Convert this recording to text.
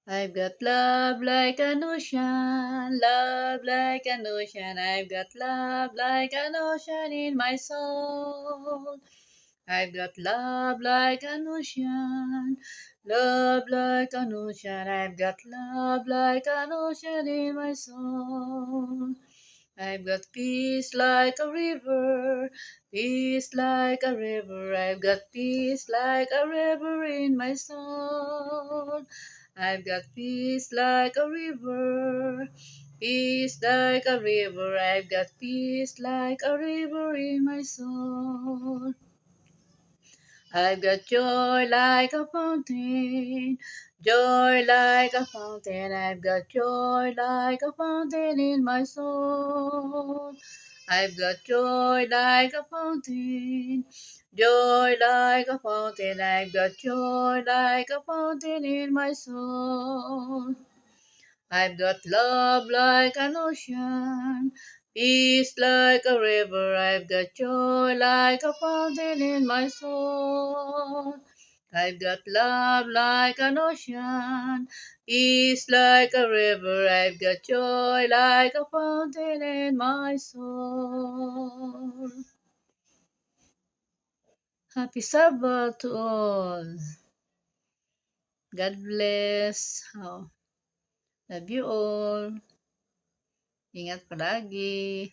I've got love like an ocean, love like an ocean. I've got love like an ocean in my soul. I've got love like an ocean, love like an ocean. I've got love like an ocean in my soul. I've got peace like a river, peace like a river. I've got peace like a river in my soul. I've got peace like a river, peace like a river. I've got peace like a river in my soul. I've got joy like a fountain, joy like a fountain. I've got joy like a fountain in my soul. I've got joy like a fountain, joy like a fountain. I've got joy like a fountain in my soul. I've got love like an ocean, peace like a river. I've got joy like a fountain in my soul. I've got love like an ocean, peace like a river. I've got joy like a fountain in my soul. Happy Sabbath to all. God bless. Oh, love you all. Ingat palagi.